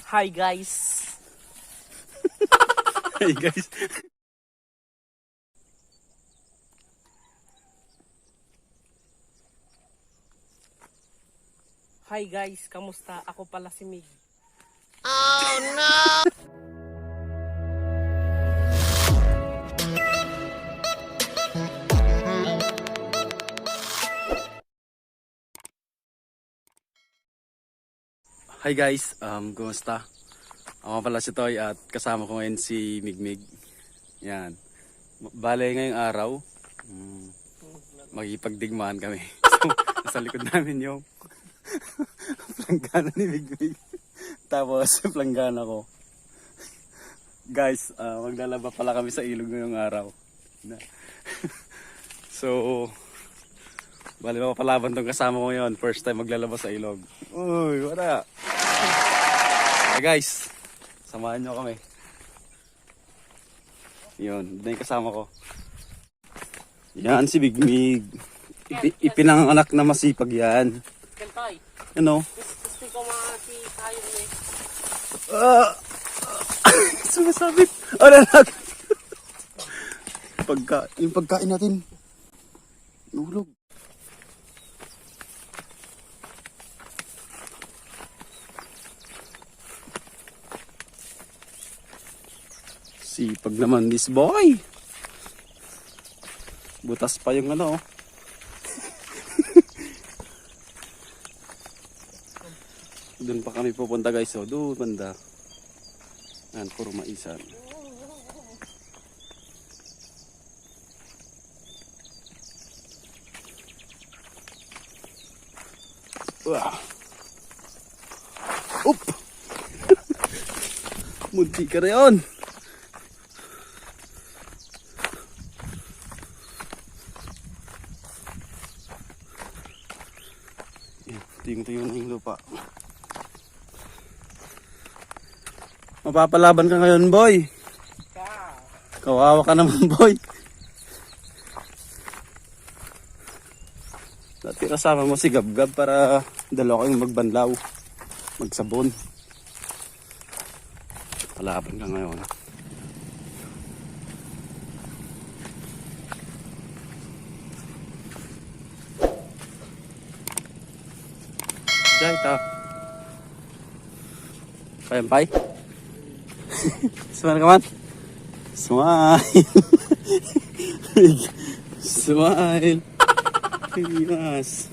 Hi guys. Hey guys. Hi guys, kamusta? Ako pala si Mig. Hi guys, kumusta? Ako pala si Toy at kasama ko ngayon si Migmig. Yan. Bale ngayong araw, magipagdigmaan kami. So, nasa likod namin yung planggana ni Migmig. Tapos planggana ko. Guys, maglalaba pala kami sa ilog ngayong araw. So, bale mapapalaban tong kasama ko ngayon. First time maglalaba sa ilog. Uy, wala. Hey guys, samahan nyo kami. Yun, na yung kasama ko. Yan si Big Mig. Ipinanganak na masipag yan. Kentay. Ano? Gusto ko mga si Kayon eh. Sumasabit. Alalak. Yung pagkain natin. Nulog. Sipag naman this boy. Butas pa yung ano. Doon pa kami pupunta guys. So, doon banda. Yan, puro maisan. Up! Munti ka na yun. Tingin-tingin na yung lupa. Mapapalaban ka ngayon, boy. Kawawa ka naman, boy. Dati kasama mo si Gab-Gab para dalawa kayong magbanlaw, magsabon. Palaban ka ngayon. Jai ta. Payam-pay. Smile ka man. Smile. Smile. Yes.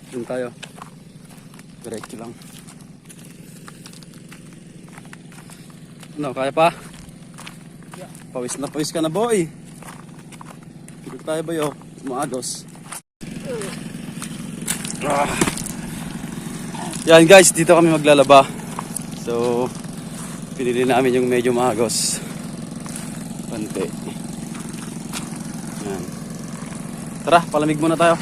Doon tayo. Diretso lang. Ano, kaya pa? Yeah. Pawis ka na, boy. Dito tayo ba yun? Maagos. Yan guys, dito kami maglalaba. So, pinili namin yung medyo maagos. Pante. Yan. Tara, palamig muna tayo.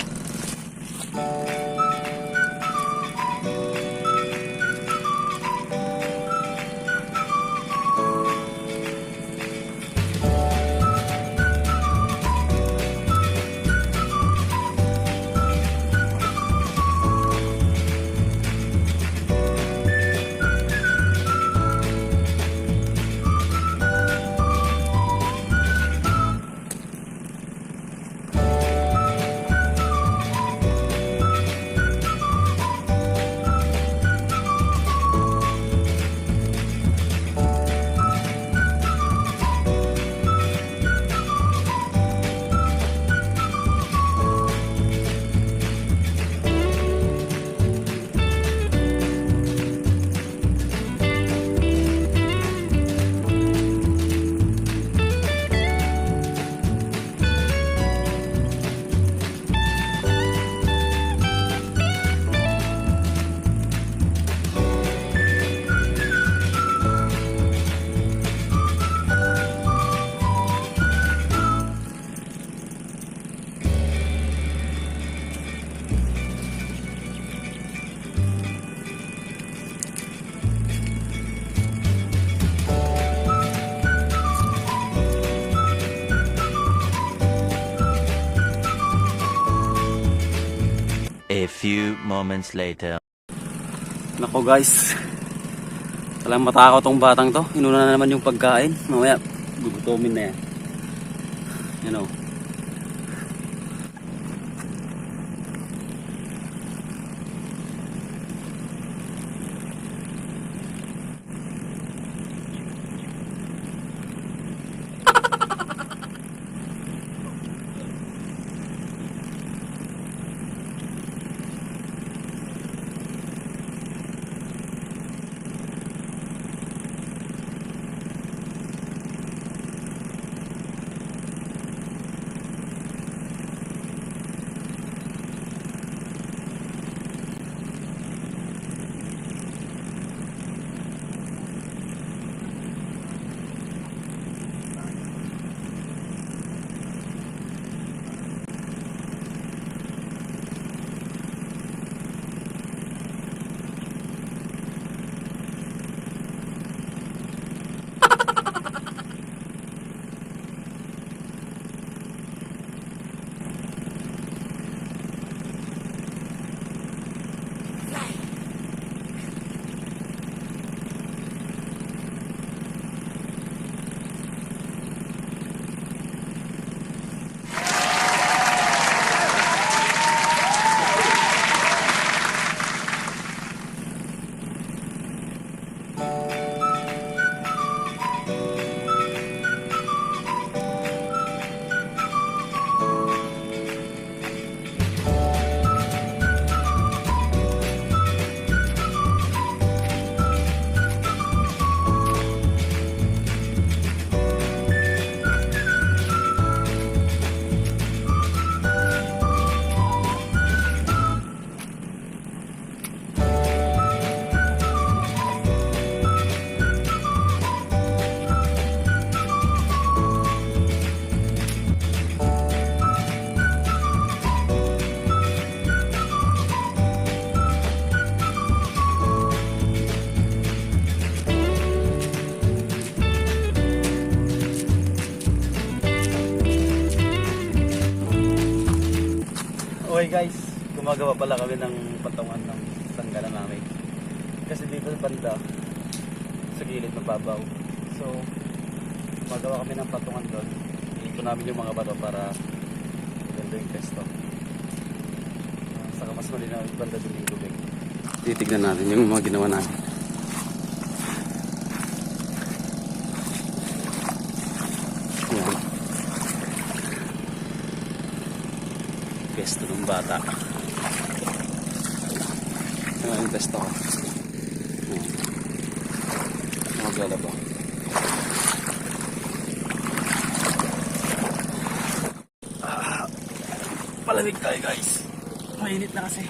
A few moments later. Nako guys, walang matakot tong batang to. Inuna na naman yung pagkain. Mamaya gugutomin na yan. You know. Okay guys, gumagawa pala kami ng patungan ng tanggalan namin. Kasi dito sa banda, sa gilid mababaw. So, gumagawa kami ng patungan doon. Iiko namin yung mga bato para ganda yung pesto. Saka mas malinaw yung banda doon yung tubig. Titignan natin yung mga ginawa natin. Yan. Pesto ng bata. Ano yung pesto ko? Paglalaba. Palamig tayo guys. Mainit na kasi.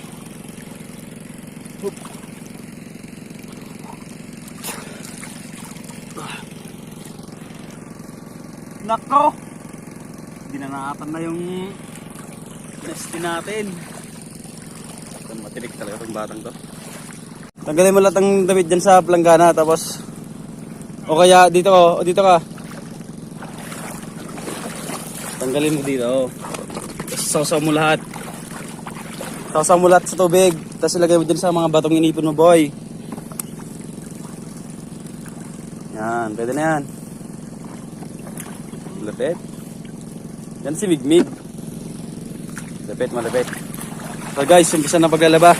Oop. Nako! Dinanatan na yung nesti natin. Matinik talaga itong batang to. Tanggalin mo lahat ng damit dyan sa planggana, tapos o kaya dito o dito ka. Tanggalin mo dito. Tapos sausaw mo lahat. Sausaw mo lahat sa tubig. Tapos ilagay mo dyan sa mga batong inipon mo, boy. Yan, pwede na yan. Malapit. Yan si Migmig. Malapit, malapit. So guys, umpisa na paglalaba.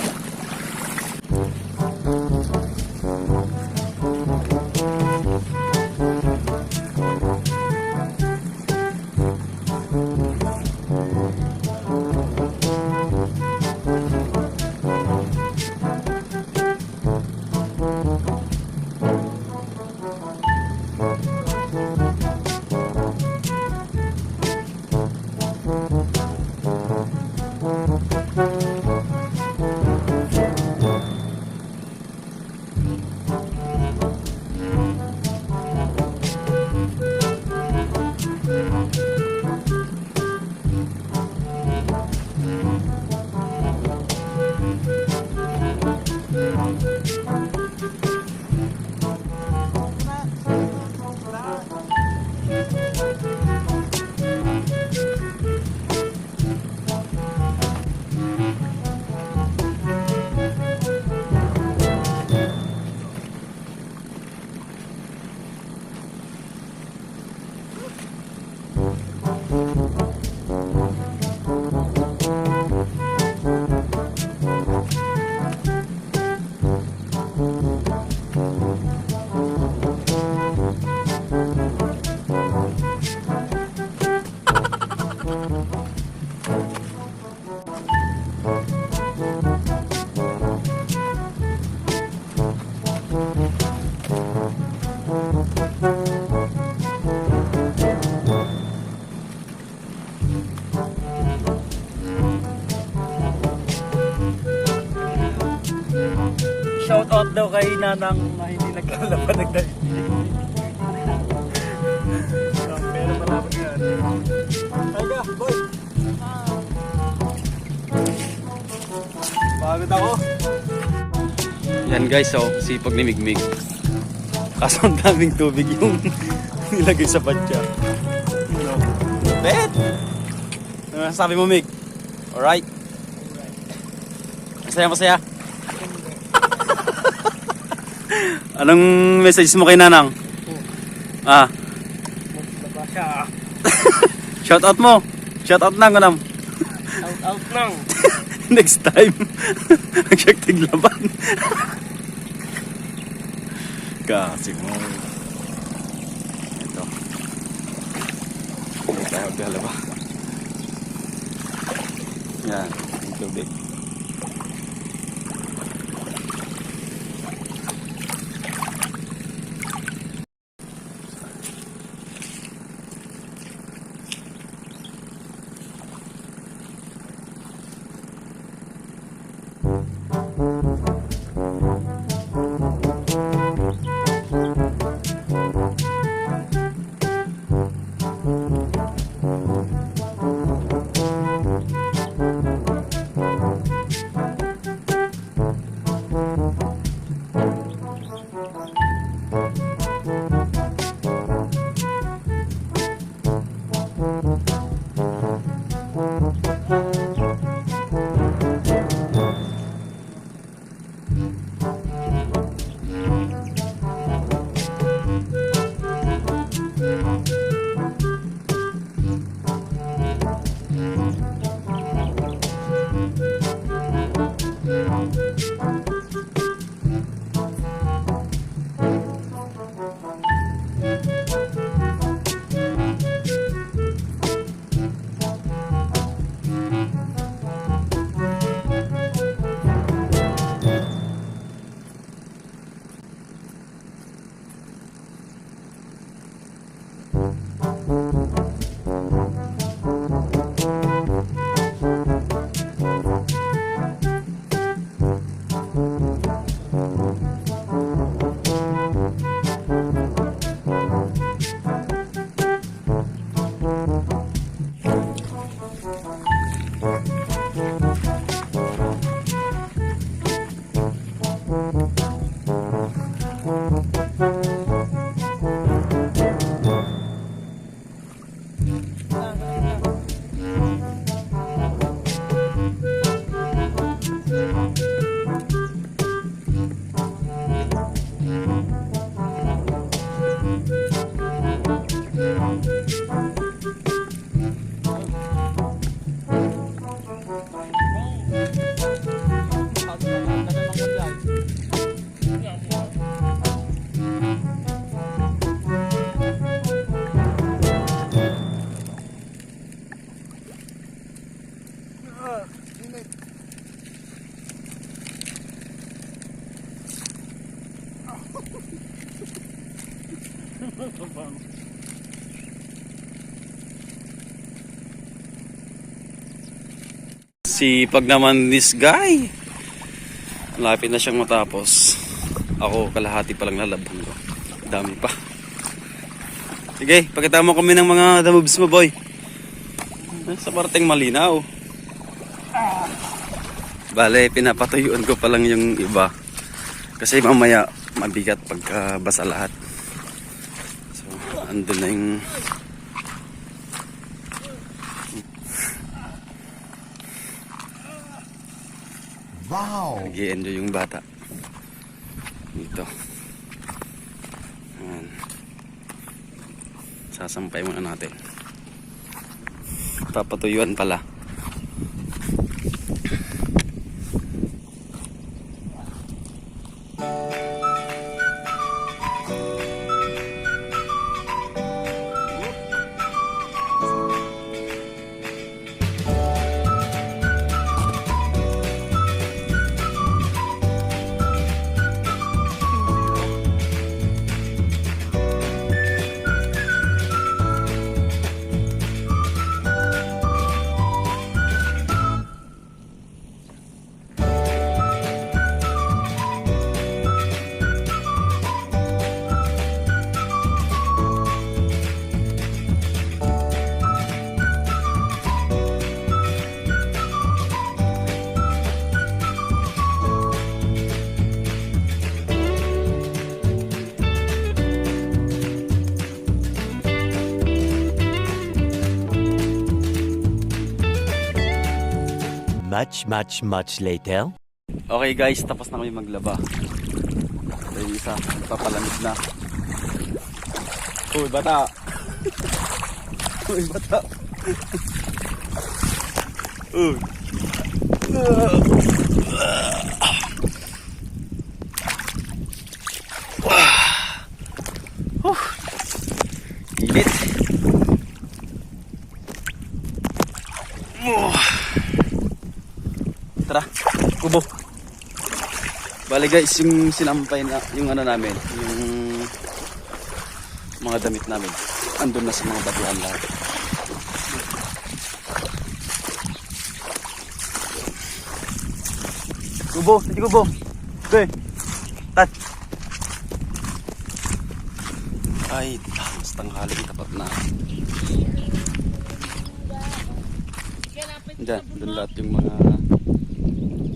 Shout out daw kay Nanang na hindi naglalaba nagdalig. Pero malapit yan. Taga, boy! Pagod ako. Yan guys, so sipag ni Migmig. Kaso ang daming tubig yung nilagay sa badya. Bet! Ano sabi mo, Mig? Alright? Masaya, masaya? Anong message mo kay Nanang? Ah. Magbaba siya. Shout out mo. Shout out nang kanam. Out out nang. Next time. Mag-check tiglaban. Kasi mo. Ito. Hindi tayo maglalaba. Yan. Yung tubig. Sipag naman this guy. Lapit na siyang matapos. Ako kalahati pa lang nalabhan ko. Dami pa. Sige, pakita mo kami ng mga the moves mo, boy. Sa parteng malinaw. Bale, pinapatuyuan ko pa lang yung iba. Kasi mamaya mabigat pagka basa lahat. So, andun na yung wow! nag-i-enjoy yung bata. Dito. Ayan. Sasampay muna natin. Papatuyuan pala. much later. Okay guys, tapos na kami maglaba. Yung isa, papalamig na. Uy, bata! Uy, bata! Uy! Init! Tara, kubo! Bale guys, yung sinampay na, yung ano namin, yung mga damit namin, andun na sa mga batuhan lahat. Kubo, hindi kubo. Okay. Tat. Ay, mas tanghali tapat na. Diyan, doon lahat yung mga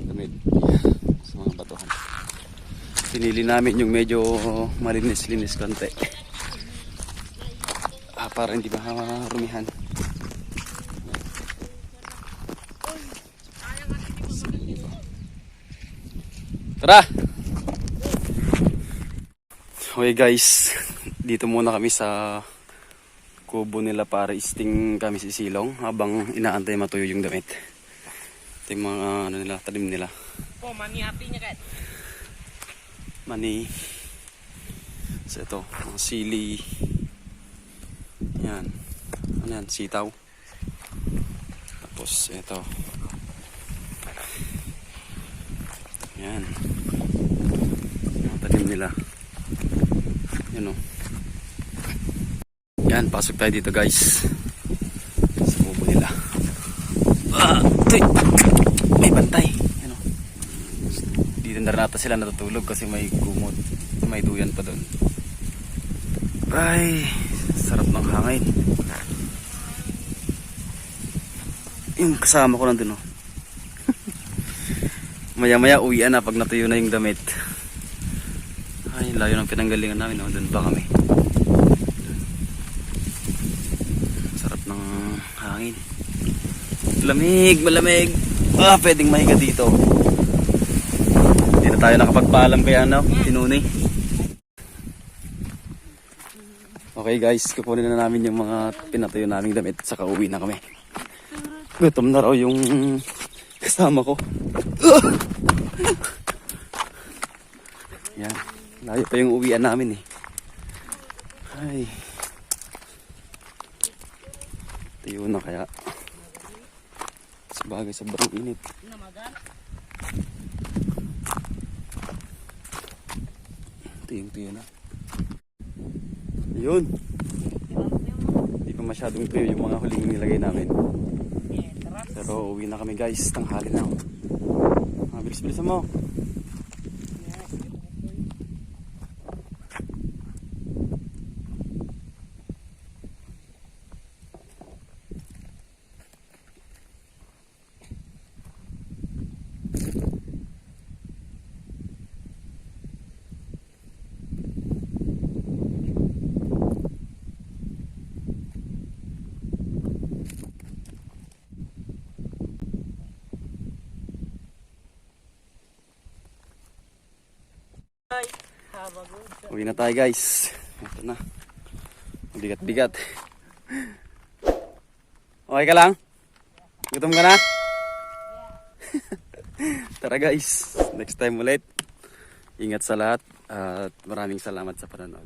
damit sa mga batuhan. Pinili namin yung medyo malinis-linis konti. Para hindi marumihan. Tara! Okay guys, dito muna kami sa kubo nila para isting kami sisilong habang inaantay matuyo yung damit. Ito yung mga ano nila, talim nila. Oh, mami happy niya kat. Mani. So ito, mga sili. Yan. Ano yan? Sitaw. Tapos ito. Yan. Mga talim nila. Yan o. Yan, pasok tayo dito guys. Sa kubo nila. May bantay. Yan o. Dito na rin ata sila natutulog kasi may gumot. May duyan pa doon. Ay, sarap ng hangin. Yung kasama ko nandun o. Maya maya uwian na pag natuyo na yung damit. Ay, layo ng pinanggalingan namin o. Doon pa kami. Sarap ng hangin. Lamig, malamig. Pwedeng mahiga dito. Hindi na tayo nakapagpaalam kaya ano, tinuni. Okay guys, kukunin na namin yung mga pinatuyo naming damit saka uwi na kami. Gutom na raw yung kasama ko. Yan, layo pa yung uwian namin eh. Ay. Tiyo na kaya. Sabagay, sobrang init. Tiyo na. Yun. Hindi pa masyadong tuyo yung mga huling nilagay namin. Pero uwi na kami guys. Tanghali na. Bilis-bilisan mo. Uwi na tayo guys. Ito na. Bigat-bigat. Okay ka lang? Gutom ka na? Tara guys. Next time ulit. Ingat sa lahat. At maraming salamat sa panonood.